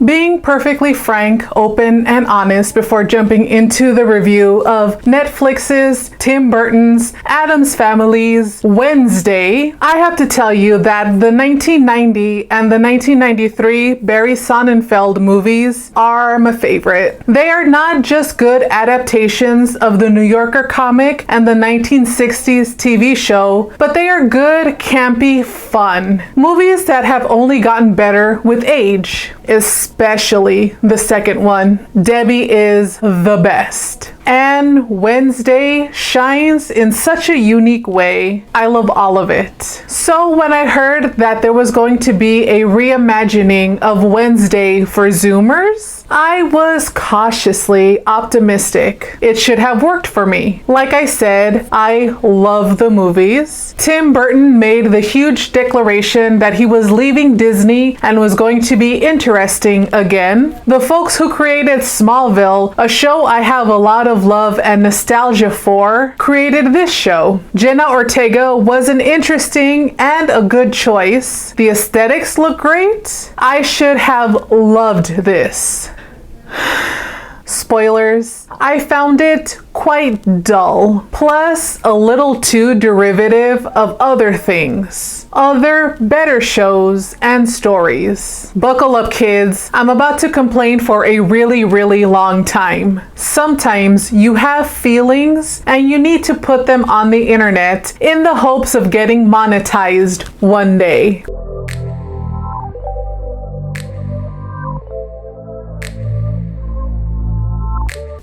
Being perfectly frank, open, and honest before jumping into the review of Netflix's, Tim Burton's, Addams Family's Wednesday, I have to tell you that the 1990 and the 1993 Barry Sonnenfeld movies are my favorite. They are not just good adaptations of the New Yorker comic and the 1960s TV show, but they are good, campy fun. Movies that have only gotten better with age, especially the second one. Debbie is the best. And Wednesday shines in such a unique way. I love all of it. So when I heard that there was going to be a reimagining of Wednesday for Zoomers, I was cautiously optimistic. It should have worked for me. Like I said, I love the movies. Tim Burton made the huge declaration that he was leaving Disney and was going to be interesting again. The folks who created Smallville, a show I have a lot of love and nostalgia for, created this show. Jenna Ortega was an interesting and a good choice. The aesthetics look great. I should have loved this. Spoilers, I found it quite dull, plus a little too derivative of other things, other better shows and stories. Buckle up, kids. I'm about to complain for a really long time. Sometimes you have feelings and you need to put them on the internet in the hopes of getting monetized one day.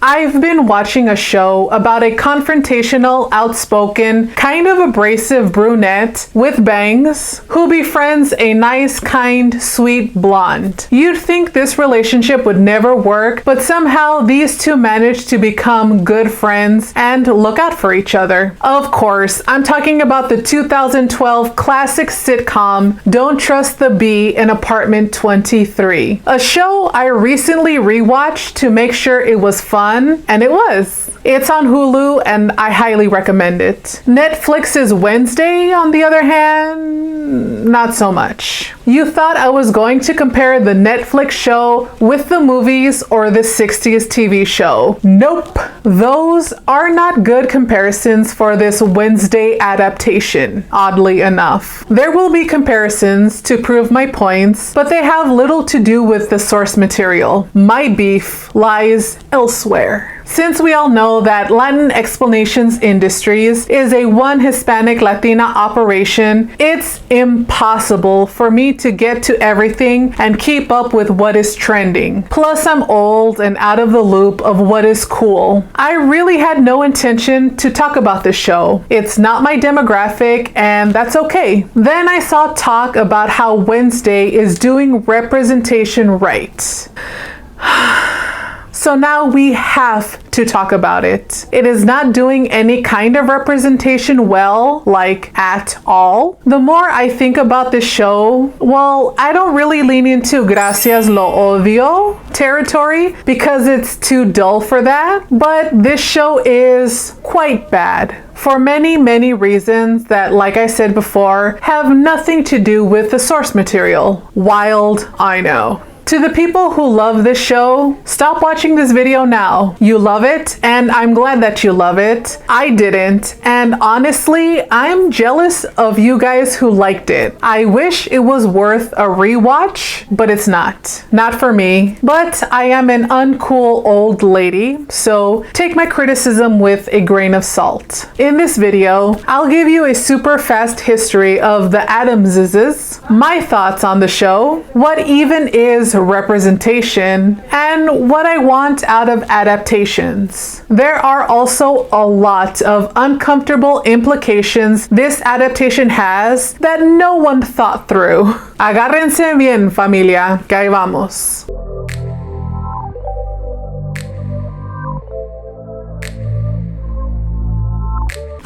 I've been watching a show about a confrontational, outspoken, kind of abrasive brunette with bangs who befriends a nice, kind, sweet blonde. You'd think this relationship would never work, but somehow these two manage to become good friends and look out for each other. Of course, I'm talking about the 2012 classic sitcom Don't Trust the Bee in Apartment 23, a show I recently rewatched to make sure it was fun. And it was. It's on Hulu and I highly recommend it. Netflix's Wednesday, on the other hand, not so much. You thought I was going to compare the Netflix show with the movies or the 60s TV show. Nope. Those are not good comparisons for this Wednesday adaptation, oddly enough. There will be comparisons to prove my points, but they have little to do with the source material. My beef lies elsewhere. Since we all know that LatinXplanations Industries is a one Hispanic Latina operation, it's impossible for me to get to everything and keep up with what is trending. Plus, I'm old and out of the loop of what is cool. I really had no intention to talk about this show. It's not my demographic, and that's okay. Then I saw talk about how Wednesday is doing representation right. So now we have to talk about it. It is not doing any kind of representation well, like at all. The more I think about this show, well, I don't really lean into gracias lo odio territory because it's too dull for that, but this show is quite bad. For many reasons that, like I said before, have nothing to do with the source material. Wild, I know. To the people who love this show, stop watching this video now. You love it, and I'm glad that you love it. I didn't, and honestly, I'm jealous of you guys who liked it. I wish it was worth a rewatch, but it's not. Not for me. But I am an uncool old lady, so take my criticism with a grain of salt. In this video, I'll give you a super fast history of the Addamses, my thoughts on the show, what even is representation, and what I want out of adaptations. There are also a lot of uncomfortable implications this adaptation has that no one thought through. Agárrense bien, familia, que ahí vamos.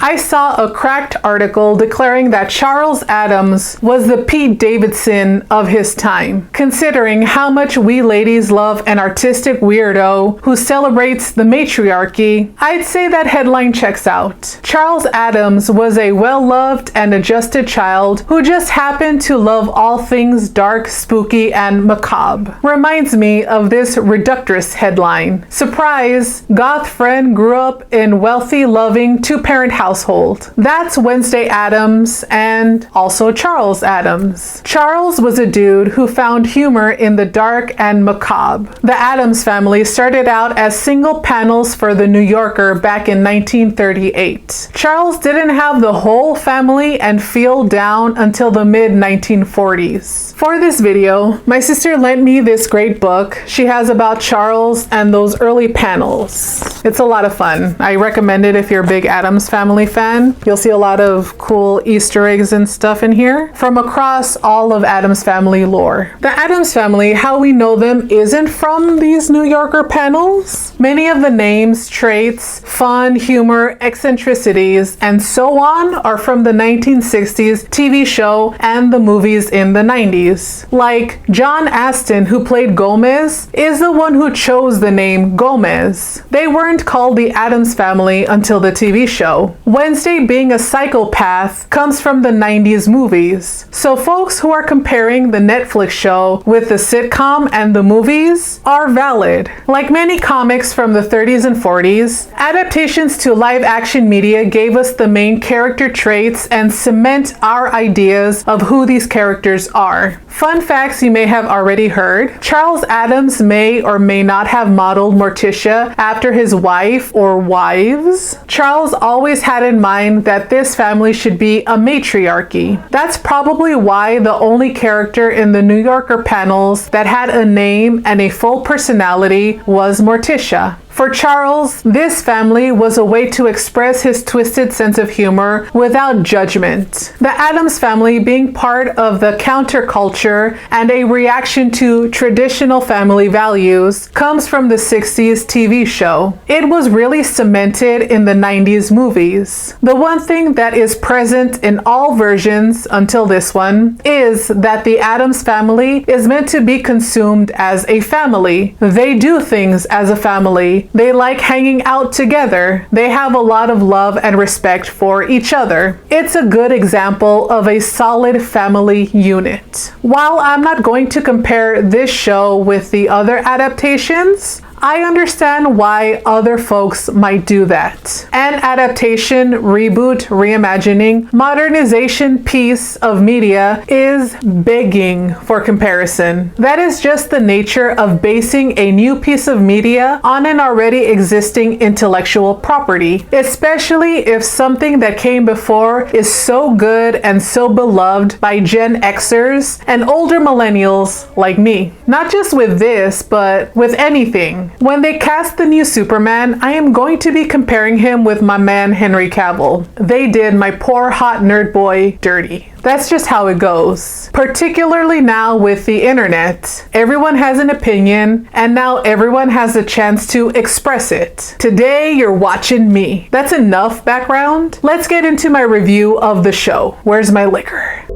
I saw a cracked article declaring that Charles Addams was the Pete Davidson of his time, considering how much we ladies love an artistic weirdo who celebrates the matriarchy. I'd say that headline checks out. Charles Addams was a well-loved and adjusted child who just happened to love all things dark, spooky, and macabre. Reminds me of this Reductress headline. Surprise! Goth friend grew up in wealthy, loving, two-parent household. That's Wednesday Addams and also Charles Addams. Charles was a dude who found humor in the dark and macabre. The Addams family started out as single panels for The New Yorker back in 1938. Charles didn't have the whole family and feel down until the mid-1940s. For this video, my sister lent me this great book she has about Charles and those early panels. It's a lot of fun. I recommend it if you're a big Addams Family fan. You'll see a lot of cool Easter eggs and stuff in here from across all of Addams Family lore. The Addams Family, how we know them, isn't from these New Yorker panels. Many of the names, traits, fun, humor, eccentricities, and so on are from the 1960s TV show and the movies in the 90s. Like John Astin, who played Gomez, is the one who chose the name Gomez. They weren't called the Addams Family until the TV show. Wednesday being a psychopath comes from the 90s movies. So folks who are comparing the Netflix show with the sitcom and the movies are valid. Like many comics from the 30s and 40s, adaptations to live action media gave us the main character traits and cement our ideas of who these characters are. Fun facts you may have already heard. Charles Addams may or may not have modeled Morticia after his wife or wives. Charles always had in mind that this family should be a matriarchy. That's probably why the only character in the New Yorker panels that had a name and a full personality was Morticia. For Charles, this family was a way to express his twisted sense of humor without judgment. The Addams family being part of the counterculture and a reaction to traditional family values comes from the 60s TV show. It was really cemented in the 90s movies. The one thing that is present in all versions until this one is that the Addams family is meant to be consumed as a family. They do things as a family. They like hanging out together. They have a lot of love and respect for each other. It's a good example of a solid family unit. While I'm not going to compare this show with the other adaptations, I understand why other folks might do that. An adaptation, reboot, reimagining, modernization piece of media is begging for comparison. That is just the nature of basing a new piece of media on an already existing intellectual property, especially if something that came before is so good and so beloved by Gen Xers and older millennials like me. Not just with this, but with anything. When they cast the new Superman, I am going to be comparing him with my man Henry Cavill. They did my poor hot nerd boy dirty. That's just how it goes. Particularly now with the internet. Everyone has an opinion, and now everyone has a chance to express it. Today, you're watching me. That's enough background. Let's get into my review of the show. Where's my liquor?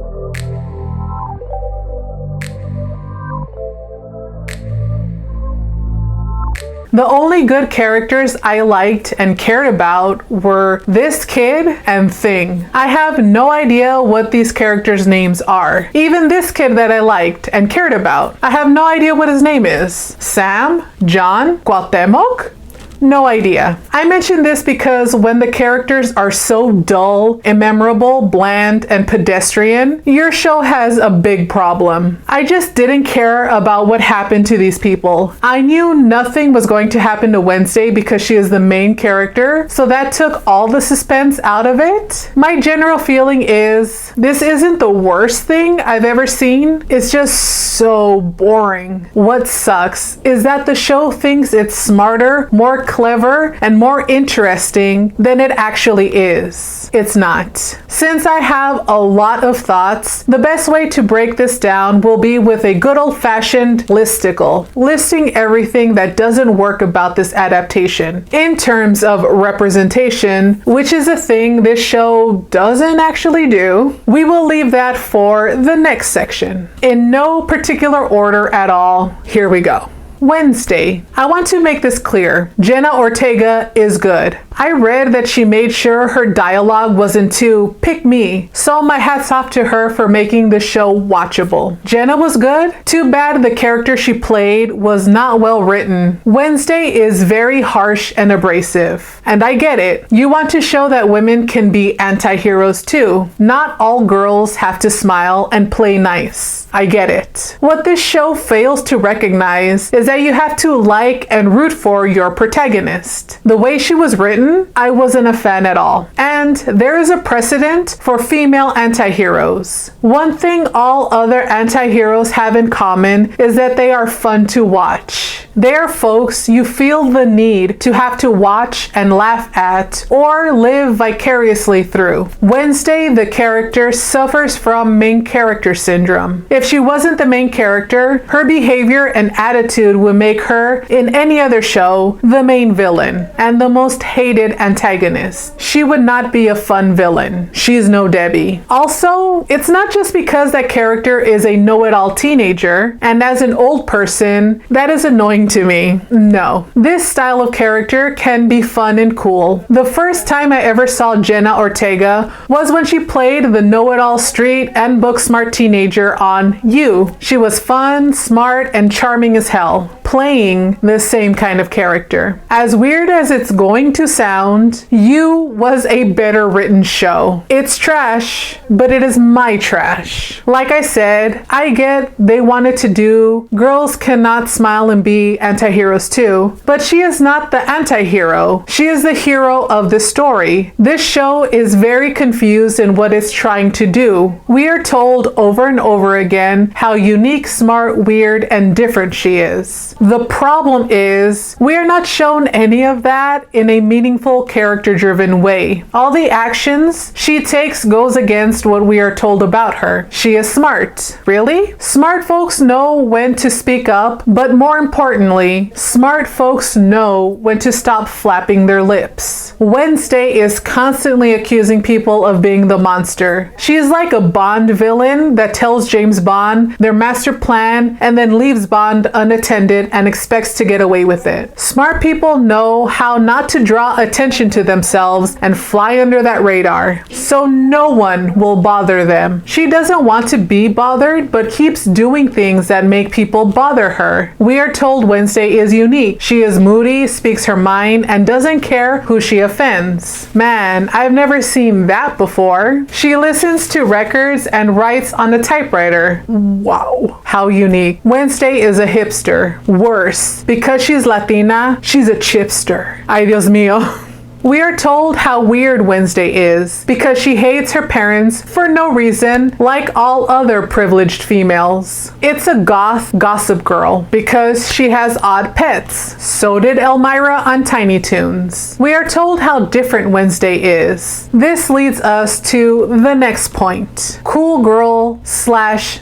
The only good characters I liked and cared about were this kid and Thing. I have no idea what these characters' names are. Even this kid that I liked and cared about, I have no idea what his name is. Sam? John? Cuauhtemoc? No idea. I mention this because when the characters are so dull, immemorable, bland, and pedestrian, your show has a big problem. I just didn't care about what happened to these people. I knew nothing was going to happen to Wednesday because she is the main character, so that took all the suspense out of it. My general feeling is this isn't the worst thing I've ever seen. It's just so boring. What sucks is that the show thinks it's smarter, more clever and more interesting than it actually is. It's not. Since I have a lot of thoughts, the best way to break this down will be with a good old-fashioned listicle, listing everything that doesn't work about this adaptation in terms of representation, which is a thing this show doesn't actually do. We will leave that for the next section. In no particular order at all, here we go. Wednesday. I want to make this clear. Jenna Ortega is good. I read that she made sure her dialogue wasn't too pick me, so my hat's off to her for making the show watchable. Jenna was good. Too bad the character she played was not well written. Wednesday is very harsh and abrasive, and I get it. You want to show that women can be anti-heroes too. Not all girls have to smile and play nice. I get it. What this show fails to recognize is that you have to like and root for your protagonist. The way she was written, I wasn't a fan at all. And there is a precedent for female anti-heroes. One thing all other anti-heroes have in common is that they are fun to watch. They are folks you feel the need to have to watch and laugh at or live vicariously through. Wednesday, the character, suffers from main character syndrome. If she wasn't the main character, her behavior and attitude would make her, in any other show, the main villain and the most hated antagonist. She would not be a fun villain. She's no Debbie. Also, it's not just because that character is a know-it-all teenager, and as an old person, that is annoying to me. No. This style of character can be fun and cool. The first time I ever saw Jenna Ortega was when she played the know-it-all street and book-smart teenager on You. She was fun, smart, and charming as hell, playing the same kind of character. As weird as it's going to sound, You was a better written show. It's trash, but it is my trash. Like I said, I get they wanted to do girls cannot smile and be anti-heroes too, but she is not the anti-hero. She is the hero of the story. This show is very confused in what it's trying to do. We are told over and over again how unique, smart, weird, and different she is. The problem is we are not shown any of that in a meaningful, character-driven way. All the actions she takes goes against what we are told about her. She is smart. Really? Smart folks know when to speak up, but more importantly, smart folks know when to stop flapping their lips. Wednesday is constantly accusing people of being the monster. She is like a Bond villain that tells James Bond their master plan and then leaves Bond unattended and expects to get away with it. Smart people know how not to draw attention to themselves and fly under that radar, so no one will bother them. She doesn't want to be bothered, but keeps doing things that make people bother her. We are told Wednesday is unique. She is moody, speaks her mind, and doesn't care who she offends. Man, I've never seen that before. She listens to records and writes on a typewriter. Wow, how unique. Wednesday is a hipster. Worse, because she's Latina, she's a chipster. Ay, Dios mío. We are told how weird Wednesday is because she hates her parents for no reason, like all other privileged females. It's a gossip girl because she has odd pets. So did Elmira on Tiny Toons. We are told how different Wednesday is. This leads us to the next point. Cool girl /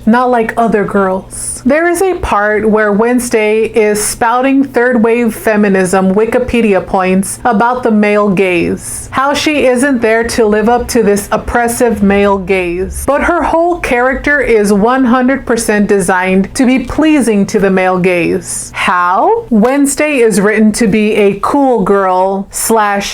not like other girls. There is a part where Wednesday is spouting third wave feminism Wikipedia points about the male gaze. How she isn't there to live up to this oppressive male gaze. But her whole character is 100% designed to be pleasing to the male gaze. How? Wednesday is written to be a cool girl /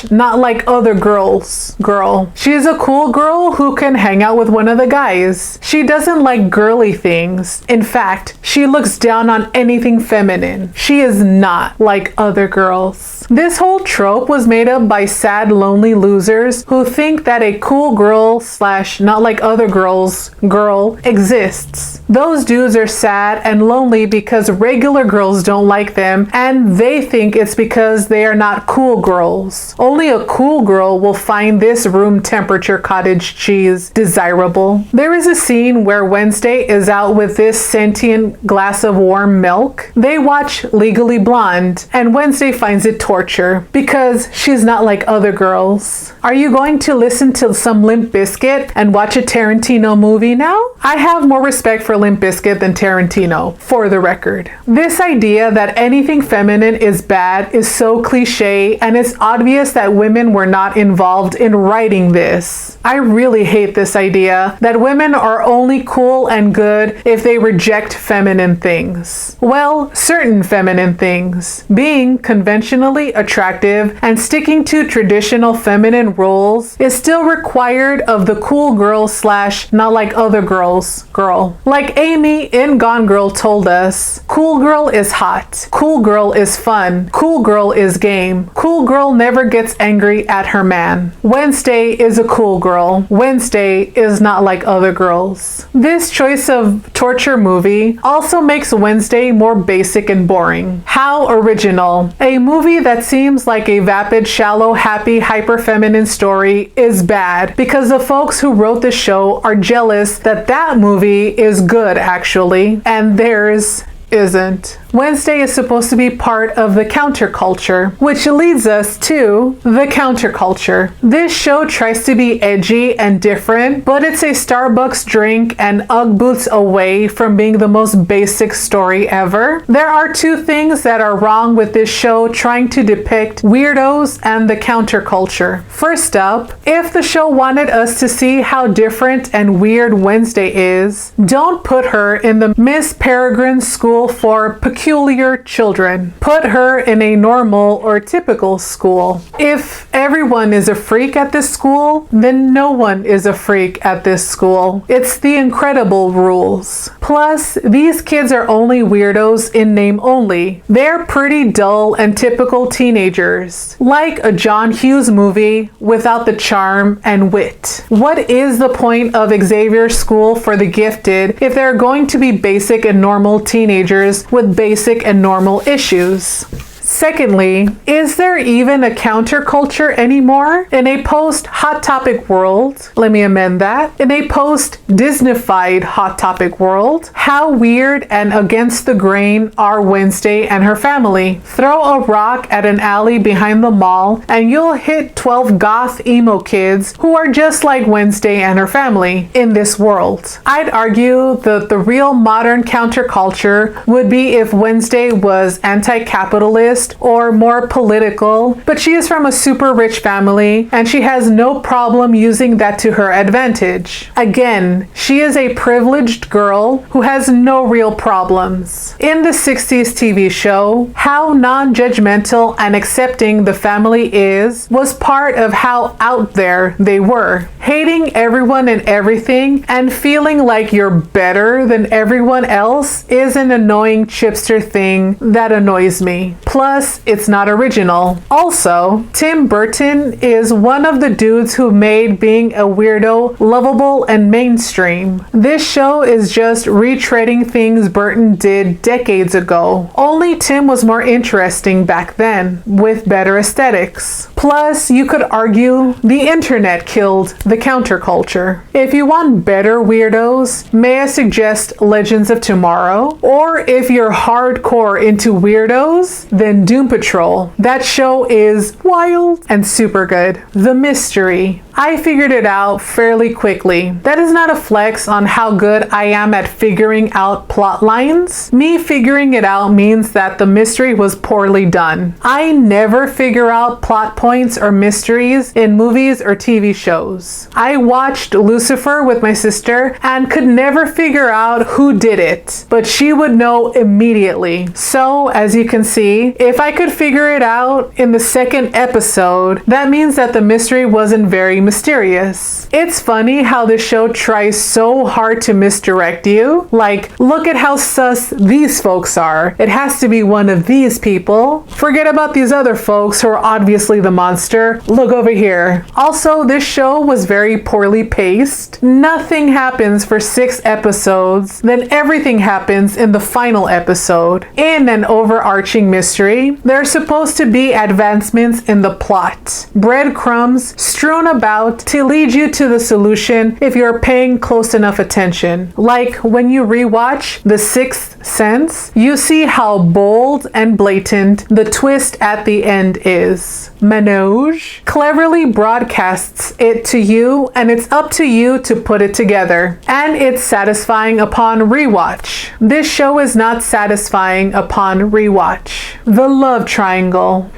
not like other girls girl. She is a cool girl who can hang out with one of the guys. She doesn't like girly things. In fact, she looks down on anything feminine. She is not like other girls. This whole trope was made up by sad, lonely losers who think that a cool girl / not like other girls girl exists. Those dudes are sad and lonely because regular girls don't like them, and they think it's because they are not cool girls. Only a cool girl will find this room temperature cottage cheese desirable. There is a scene where Wednesday is out with this sentient glass of warm milk. They watch Legally Blonde, and Wednesday finds it torture because she's not like other girls. Are you going to listen to some Limp Bizkit and watch a Tarantino movie now? I have more respect for Limp Bizkit than Tarantino, for the record. This idea that anything feminine is bad is so cliche, and it's obvious that women were not involved in writing this. I really hate this idea that women are only cool and good if they reject feminine things. Well, certain feminine things. Being conventionally attractive and sticking to traditional feminine roles is still required of the cool girl / not like other girls girl. Like Amy in Gone Girl told us, cool girl is hot, cool girl is fun, cool girl is game, cool girl never gets angry at her man. Wednesday is a cool girl. Wednesday is not like other girls. This choice of torture movie also makes Wednesday more basic and boring. How original. A movie that seems like a vapid, shallow, happy, hyper-feminine story is bad because the folks who wrote the show are jealous that that movie is good actually, and theirs isn't. Wednesday is supposed to be part of the counterculture, which leads us to the counterculture. This show tries to be edgy and different, but it's a Starbucks drink and Ugg boots away from being the most basic story ever. There are two things that are wrong with this show trying to depict weirdos and the counterculture. First up, if the show wanted us to see how different and weird Wednesday is, don't put her in the Miss Peregrine School for Peculiar Children. Put her in a normal or typical school. If everyone is a freak at this school, then no one is a freak at this school. It's the incredible rules. Plus, these kids are only weirdos in name only. They're pretty dull and typical teenagers, like a John Hughes movie without the charm and wit. What is the point of Xavier's School for the Gifted if they're going to be basic and normal teenagers with basic and normal issues? Secondly, is there even a counterculture anymore? In a post-Hot Topic world, let me amend that, in a post-Disneyfied Hot Topic world, how weird and against the grain are Wednesday and her family? Throw a rock at an alley behind the mall and you'll hit 12 goth emo kids who are just like Wednesday and her family in this world. I'd argue that the real modern counterculture would be if Wednesday was anti-capitalist or more political, but she is from a super rich family and she has no problem using that to her advantage. Again, she is a privileged girl who has no real problems. In the 60s TV show, how non-judgmental and accepting the family is was part of how out there they were. Hating everyone and everything and feeling like you're better than everyone else is an annoying chipster thing that annoys me. Plus, it's not original. Also, Tim Burton is one of the dudes who made being a weirdo lovable and mainstream. This show is just retreading things Burton did decades ago. Only Tim was more interesting back then, with better aesthetics. Plus, you could argue the internet killed the counterculture. If you want better weirdos, may I suggest Legends of Tomorrow? Or if you're hardcore into weirdos, then Doom Patrol. That show is wild and super good. The Mystery. I figured it out fairly quickly. That is not a flex on how good I am at figuring out plot lines. Me figuring it out means that the mystery was poorly done. I never figure out plot points or mysteries in movies or TV shows. I watched Lucifer with my sister and could never figure out who did it, but she would know immediately. So, as you can see, if I could figure it out in the second episode, that means that the mystery wasn't very mysterious. It's funny how the show tries so hard to misdirect you. Like, look at how sus these folks are. It has to be one of these people. Forget about these other folks who are obviously the monster. Look over here. Also, this show was very poorly paced. Nothing happens for 6 episodes, then everything happens in the final episode. In an overarching mystery, there are supposed to be advancements in the plot. Breadcrumbs strewn about to lead you to the solution if you're paying close enough attention. Like when you rewatch The Sixth Sense, you see how bold and blatant the twist at the end is. Manoj cleverly broadcasts it to you, and it's up to you to put it together. And it's satisfying upon rewatch. This show is not satisfying upon rewatch. The love triangle.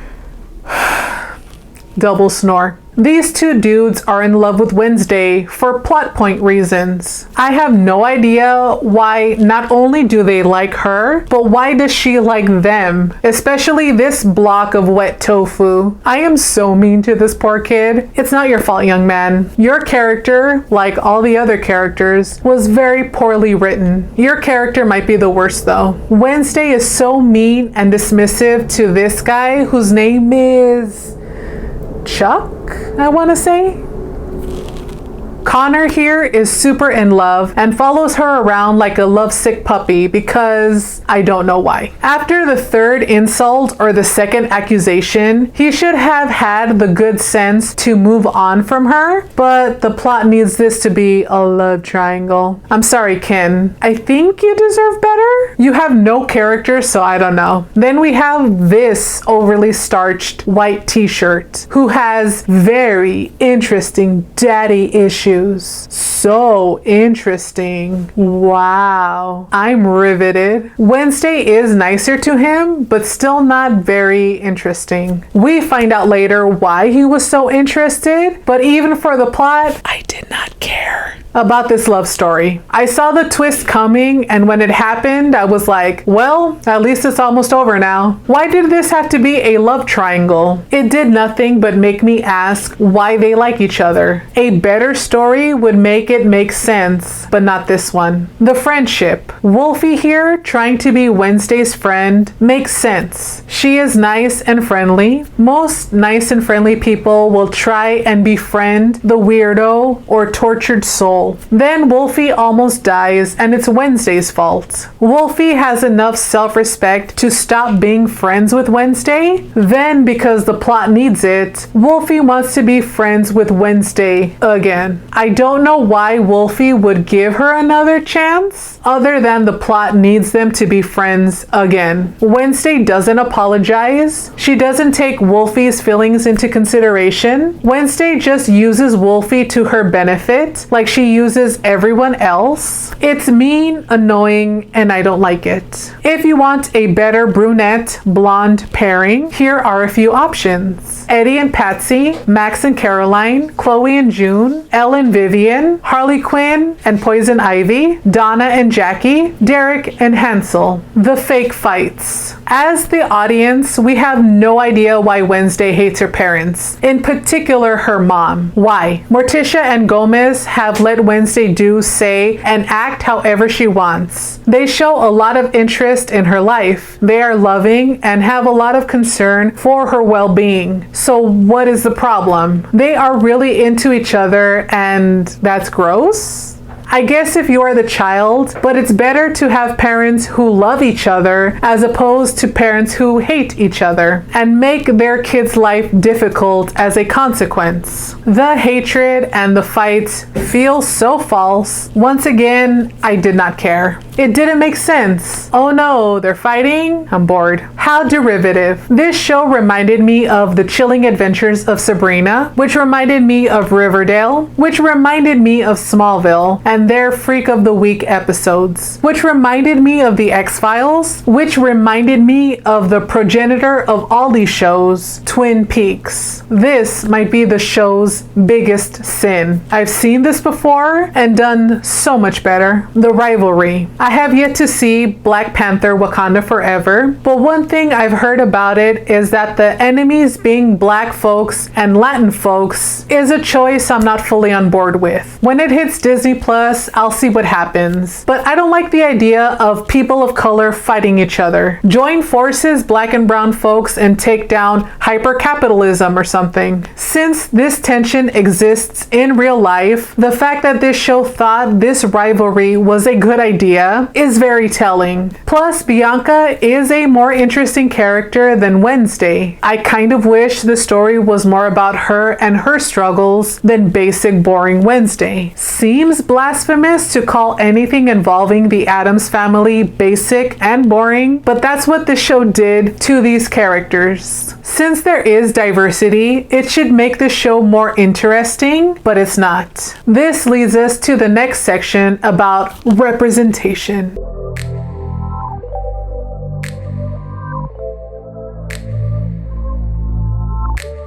Double snore. These two dudes are in love with Wednesday for plot point reasons. I have no idea why not only do they like her, but why does she like them? Especially this block of wet tofu. I am so mean to this poor kid. It's not your fault, young man. Your character, like all the other characters, was very poorly written. Your character might be the worst though. Wednesday is so mean and dismissive to this guy whose name is Chuck, I want to say. Connor here is super in love and follows her around like a lovesick puppy because I don't know why. After the third insult or the second accusation, he should have had the good sense to move on from her, but the plot needs this to be a love triangle. I'm sorry, Ken. I think you deserve better. You have no character, so I don't know. Then we have this overly starched white t-shirt who has very interesting daddy issues. So interesting. Wow. I'm riveted. Wednesday is nicer to him, but still not very interesting. We find out later why he was so interested, but even for the plot, I did not care about this love story. I saw the twist coming, and when it happened, I was like, well, at least it's almost over now. Why did this have to be a love triangle? It did nothing but make me ask why they like each other. A better story would make it make sense, but not this one. The friendship. Wolfie here, trying to be Wednesday's friend, makes sense. She is nice and friendly. Most nice and friendly people will try and befriend the weirdo or tortured soul. Then Wolfie almost dies, and it's Wednesday's fault. Wolfie has enough self-respect to stop being friends with Wednesday. Then, because the plot needs it, Wolfie wants to be friends with Wednesday again. I don't know why Wolfie would give her another chance, other than the plot needs them to be friends again. Wednesday doesn't apologize. She doesn't take Wolfie's feelings into consideration. Wednesday just uses Wolfie to her benefit, like she uses everyone else. It's mean, annoying, and I don't like it. If you want a better brunette-blonde pairing, here are a few options. Eddie and Patsy, Max and Caroline, Chloe and June, Elle and Vivian, Harley Quinn and Poison Ivy, Donna and Jackie, Derek and Hansel. The fake fights. As the audience, we have no idea why Wednesday hates her parents, in particular her mom. Why? Morticia and Gomez have let Wednesday do, say, and act however she wants. They show a lot of interest in her life. They are loving and have a lot of concern for her well-being. So what is the problem? They are really into each other, and that's gross? I guess if you are the child, but it's better to have parents who love each other as opposed to parents who hate each other and make their kids' life difficult as a consequence. The hatred and the fights feel so false. Once again, I did not care. It didn't make sense. Oh no, they're fighting? I'm bored. How derivative. This show reminded me of The Chilling Adventures of Sabrina, which reminded me of Riverdale, which reminded me of Smallville, and their Freak of the Week episodes, which reminded me of The X-Files, which reminded me of the progenitor of all these shows, Twin Peaks. This might be the show's biggest sin. I've seen this before and done so much better. The rivalry. I have yet to see Black Panther: Wakanda Forever, but one thing I've heard about it is that the enemies being black folks and Latin folks is a choice I'm not fully on board with. When it hits Disney Plus, I'll see what happens. But I don't like the idea of people of color fighting each other. Join forces, black and brown folks, and take down hyper-capitalism or something. Since this tension exists in real life, the fact that this show thought this rivalry was a good idea is very telling. Plus, Bianca is a more interesting character than Wednesday. I kind of wish the story was more about her and her struggles than basic boring Wednesday. Seems blasphemous to call anything involving the Addams family basic and boring, but that's what the show did to these characters. Since there is diversity, it should make the show more interesting, but it's not. This leads us to the next section about representation.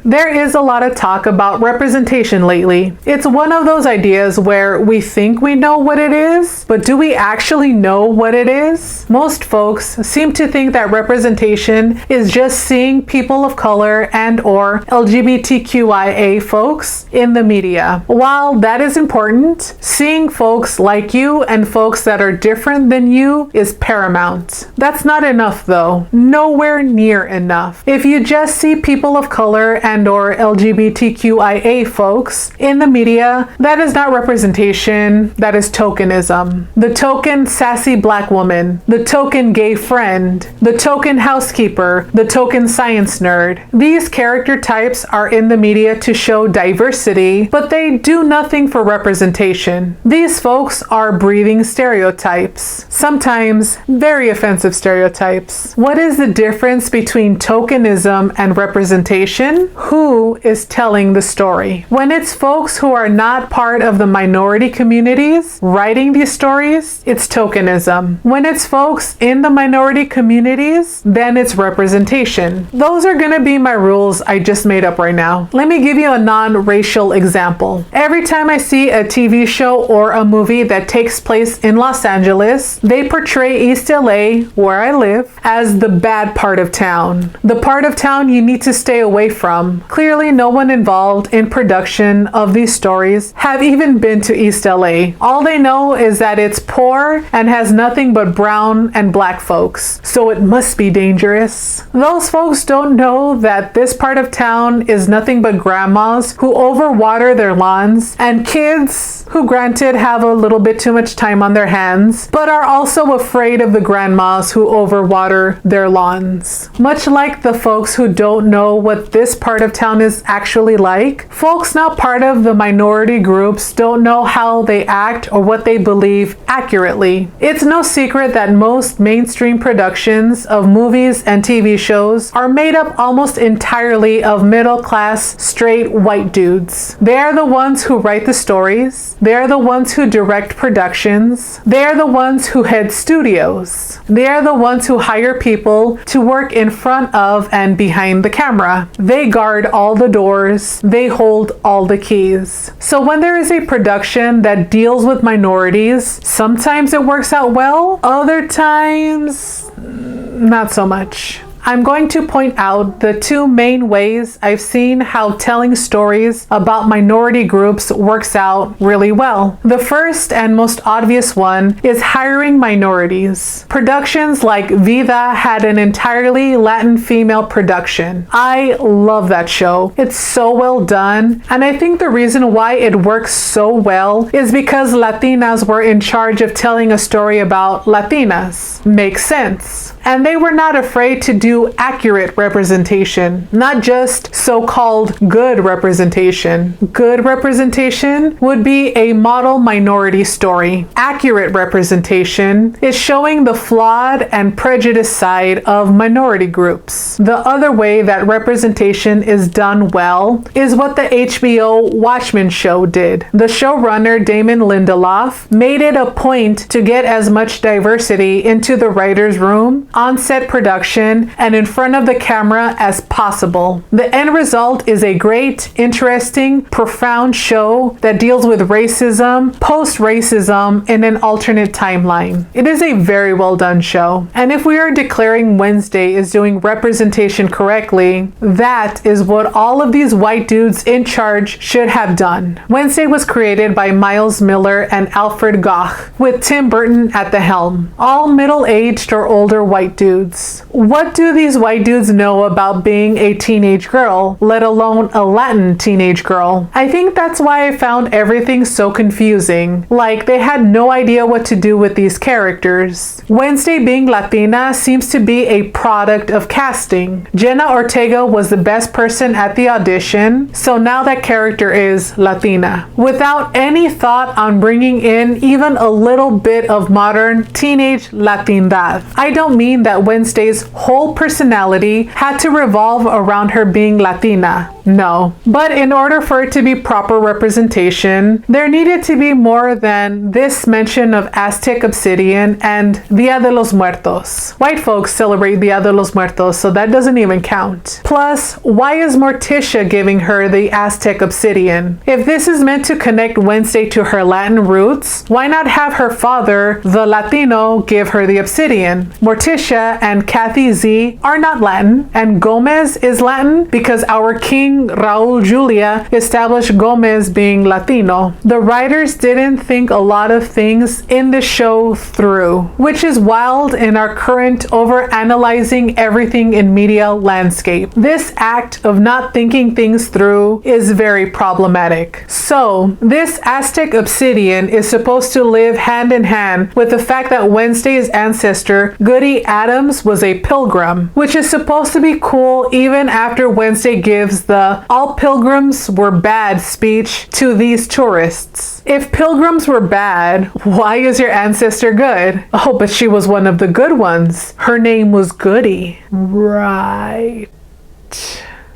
There is a lot of talk about representation lately. It's one of those ideas where we think we know what it is, but do we actually know what it is? Most folks seem to think that representation is just seeing people of color and or LGBTQIA folks in the media. While that is important, seeing folks like you and folks that are different than you is paramount. That's not enough though. Nowhere near enough. If you just see people of color and or LGBTQIA folks in the media, that is not representation, that is tokenism. The token sassy black woman, the token gay friend, the token housekeeper, the token science nerd. These character types are in the media to show diversity, but they do nothing for representation. These folks are breathing stereotypes, sometimes very offensive stereotypes. What is the difference between tokenism and representation? Who is telling the story? When it's folks who are not part of the minority communities writing these stories, it's tokenism. When it's folks in the minority communities, then it's representation. Those are gonna be my rules I just made up right now. Let me give you a non-racial example. Every time I see a TV show or a movie that takes place in Los Angeles, they portray East LA, where I live, as the bad part of town. The part of town you need to stay away from. Clearly, no one involved in production of these stories have even been to East LA. All they know is that it's poor and has nothing but brown and black folks, so it must be dangerous. Those folks don't know that this part of town is nothing but grandmas who overwater their lawns and kids who granted have a little bit too much time on their hands, but are also afraid of the grandmas who overwater their lawns. Much like the folks who don't know what this part of town is actually like, folks not part of the minority groups don't know how they act or what they believe accurately. It's no secret that most mainstream productions of movies and TV shows are made up almost entirely of middle-class, straight white dudes. They are the ones who write the stories. They are the ones who direct productions. They are the ones who head studios. They are the ones who hire people to work in front of and behind the camera. They guard all the doors. They hold all the keys. So when there is a production that deals with minorities, sometimes it works out well, other times not so much. I'm going to point out the two main ways I've seen how telling stories about minority groups works out really well. The first and most obvious one is hiring minorities. Productions like Vida had an entirely Latin female production. I love that show. It's so well done, and I think the reason why it works so well is because Latinas were in charge of telling a story about Latinas. Makes sense. And they were not afraid to do accurate representation, not just so-called good representation. Good representation would be a model minority story. Accurate representation is showing the flawed and prejudiced side of minority groups. The other way that representation is done well is what the HBO Watchmen show did. The showrunner Damon Lindelof made it a point to get as much diversity into the writer's room on-set production and in front of the camera as possible. The end result is a great, interesting, profound show that deals with racism, post-racism in an alternate timeline. It is a very well done show. And if we are declaring Wednesday is doing representation correctly, that is what all of these white dudes in charge should have done. Wednesday was created by Miles Miller and Alfred Gough, with Tim Burton at the helm. All middle-aged or older white dudes. What do these white dudes know about being a teenage girl, let alone a Latin teenage girl? I think that's why I found everything so confusing. Like, they had no idea what to do with these characters. Wednesday being Latina seems to be a product of casting. Jenna Ortega was the best person at the audition, so now that character is Latina. Without any thought on bringing in even a little bit of modern teenage Latindad. I don't mean that Wednesday's whole personality had to revolve around her being Latina. No. But in order for it to be proper representation, there needed to be more than this mention of Aztec obsidian and Dia de los Muertos. White folks celebrate Dia de los Muertos, so that doesn't even count. Plus, why is Morticia giving her the Aztec obsidian? If this is meant to connect Wednesday to her Latin roots, why not have her father, the Latino, give her the obsidian? Morticia and Kathy Z are not Latin, and Gomez is Latin because our king Raul Julia established Gomez being Latino. The writers didn't think a lot of things in the show through, which is wild in our current over-analyzing everything in media landscape. This act of not thinking things through is very problematic. So, this Aztec obsidian is supposed to live hand in hand with the fact that Wednesday's ancestor, Goody Addams, was a pilgrim, which is supposed to be cool even after Wednesday gives the "all pilgrims were bad" speech to these tourists. If pilgrims were bad, why is your ancestor good? Oh, but she was one of the good ones. Her name was Goody. Right.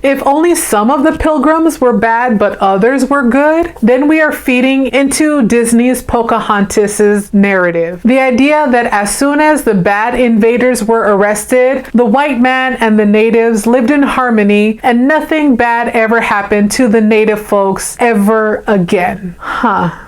If only some of the pilgrims were bad but others were good, then we are feeding into Disney's Pocahontas' narrative. The idea that as soon as the bad invaders were arrested, the white man and the natives lived in harmony and nothing bad ever happened to the native folks ever again.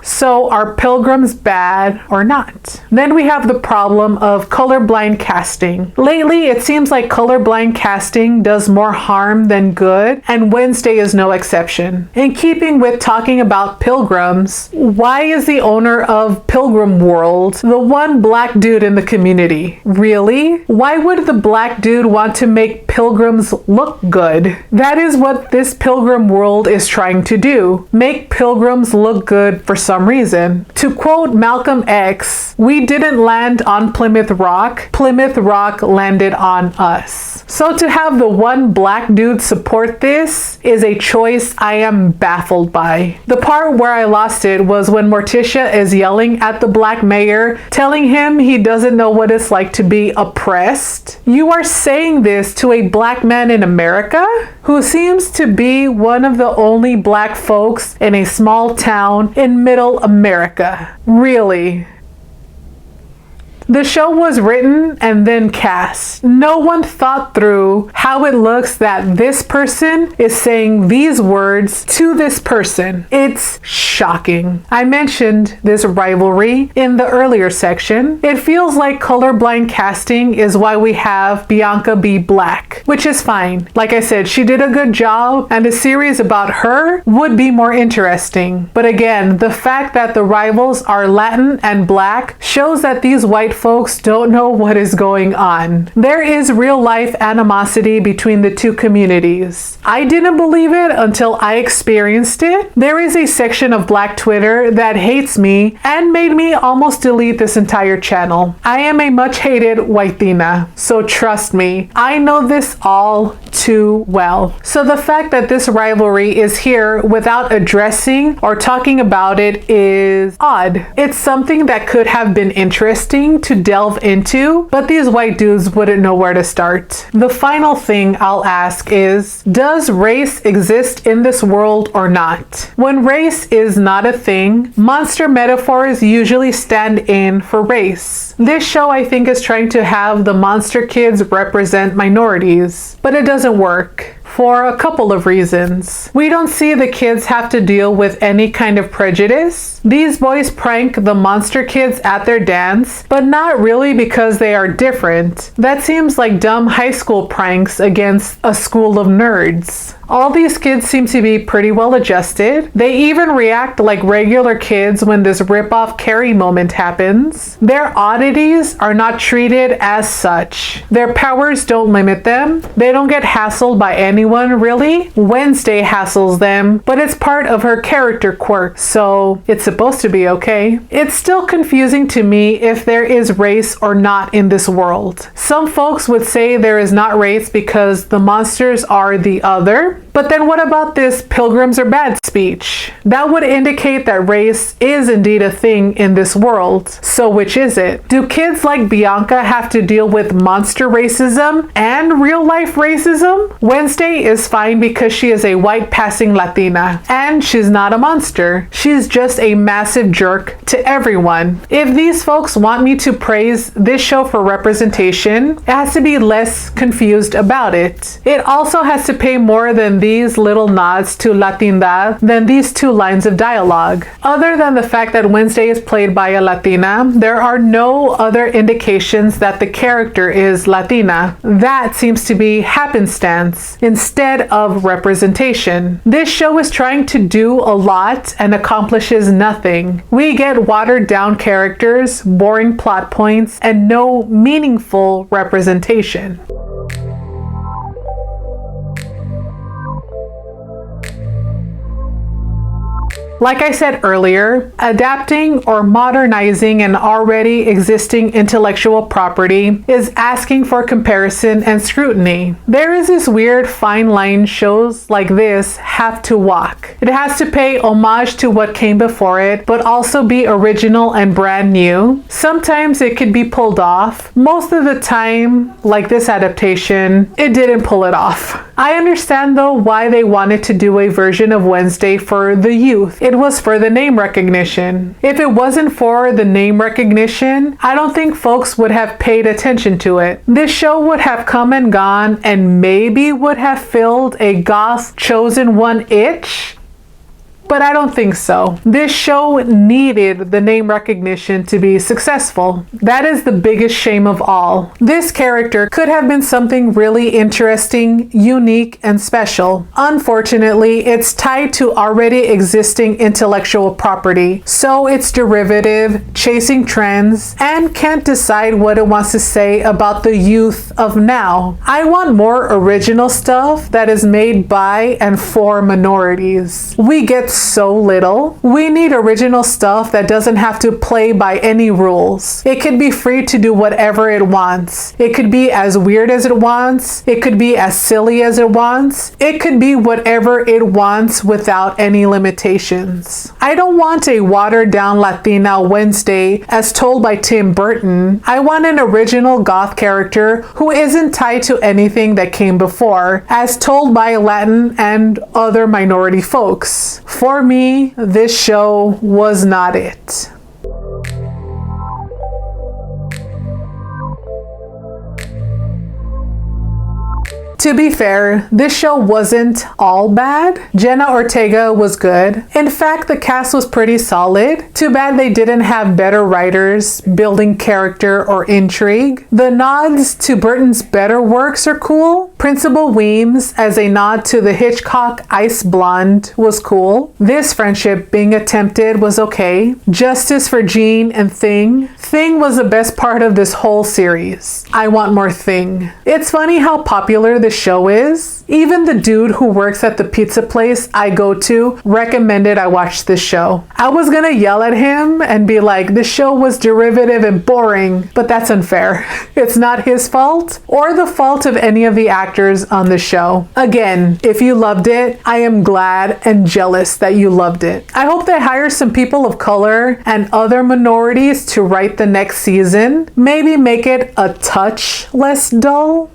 So are pilgrims bad or not? Then we have the problem of colorblind casting. Lately, it seems like colorblind casting does more harm than good, and Wednesday is no exception. In keeping with talking about pilgrims, why is the owner of Pilgrim World the one black dude in the community? Really? Why would the black dude want to make pilgrims look good? That is what this Pilgrim World is trying to do. Make pilgrims look good for some reason. To quote Malcolm X, "We didn't land on Plymouth Rock. Plymouth Rock landed on us." So to have the one black dude support this is a choice I am baffled by. The part where I lost it was when Morticia is yelling at the black mayor, telling him he doesn't know what it's like to be oppressed. You are saying this to a black man in America who seems to be one of the only black folks in a small town in middle America. Really? The show was written and then cast. No one thought through how it looks that this person is saying these words to this person. It's shocking. I mentioned this rivalry in the earlier section. It feels like colorblind casting is why we have Bianca B. Black, which is fine. Like I said, she did a good job and a series about her would be more interesting. But again, the fact that the rivals are Latin and black shows that these white folks don't know what is going on. There is real life animosity between the two communities. I didn't believe it until I experienced it. There is a section of Black Twitter that hates me and made me almost delete this entire channel. I am a much hated whiteina, so trust me, I know this all too well. So the fact that this rivalry is here without addressing or talking about it is odd. It's something that could have been interesting to to delve into, but these white dudes wouldn't know where to start. The final thing I'll ask is, does race exist in this world or not? When race is not a thing, monster metaphors usually stand in for race. This show, I think, is trying to have the monster kids represent minorities, but it doesn't work. For a couple of reasons. We don't see the kids have to deal with any kind of prejudice. These boys prank the monster kids at their dance, but not really because they are different. That seems like dumb high school pranks against a school of nerds. All these kids seem to be pretty well adjusted. They even react like regular kids when this rip-off Carrie moment happens. Their oddities are not treated as such. Their powers don't limit them. They don't get hassled by anyone, really. Wednesday hassles them, but it's part of her character quirk, so it's supposed to be okay. It's still confusing to me if there is race or not in this world. Some folks would say there is not race because the monsters are the other. But then what about this pilgrims are bad speech? That would indicate that race is indeed a thing in this world. So which is it? Do kids like Bianca have to deal with monster racism and real life racism? Wednesday is fine because she is a white passing Latina and she's not a monster. She's just a massive jerk to everyone. If these folks want me to praise this show for representation, it has to be less confused about it. It also has to pay more than these little nods to Latina than these two lines of dialogue. Other than the fact that Wednesday is played by a Latina, there are no other indications that the character is Latina. That seems to be happenstance instead of representation. This show is trying to do a lot and accomplishes nothing. We get watered down characters, boring plot points, and no meaningful representation. Like I said earlier, adapting or modernizing an already existing intellectual property is asking for comparison and scrutiny. There is this weird fine line shows like this have to walk. It has to pay homage to what came before it, but also be original and brand new. Sometimes it could be pulled off. Most of the time, like this adaptation, it didn't pull it off. I understand though why they wanted to do a version of Wednesday for the youth. It was for the name recognition. If it wasn't for the name recognition, I don't think folks would have paid attention to it. This show would have come and gone and maybe would have filled a goth chosen one itch. But I don't think so. This show needed the name recognition to be successful. That is the biggest shame of all. This character could have been something really interesting, unique, and special. Unfortunately, it's tied to already existing intellectual property, so it's derivative, chasing trends, and can't decide what it wants to say about the youth of now. I want more original stuff that is made by and for minorities. We get so little. We need original stuff that doesn't have to play by any rules. It could be free to do whatever it wants. It could be as weird as it wants. It could be as silly as it wants. It could be whatever it wants without any limitations. I don't want a watered down Latina Wednesday as told by Tim Burton. I want an original goth character who isn't tied to anything that came before, as told by Latin and other minority folks. For me, this show was not it. To be fair, this show wasn't all bad. Jenna Ortega was good. In fact, the cast was pretty solid. Too bad they didn't have better writers building character or intrigue. The nods to Burton's better works are cool. Principal Weems as a nod to the Hitchcock Ice Blonde was cool. This friendship being attempted was okay. Justice for Jean and Thing. Thing was the best part of this whole series. I want more Thing. It's funny how popular the this show is. Even the dude who works at the pizza place I go to recommended I watch this show. I was gonna yell at him and be like, the show was derivative and boring, but that's unfair. It's not his fault or the fault of any of the actors on the show. Again, if you loved it, I am glad and jealous that you loved it. I hope they hire some people of color and other minorities to write the next season. Maybe make it a touch less dull.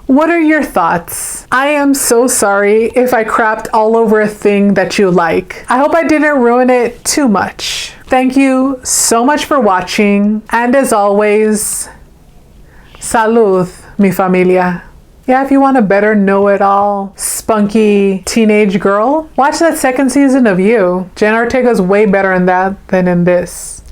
What are your thoughts? I am so sorry if I crapped all over a thing that you like. I hope I didn't ruin it too much. Thank you so much for watching. And as always, salud, mi familia. Yeah, if you want a better know-it-all, spunky teenage girl, watch that second season of You. Jenna Ortega's way better in that than in this.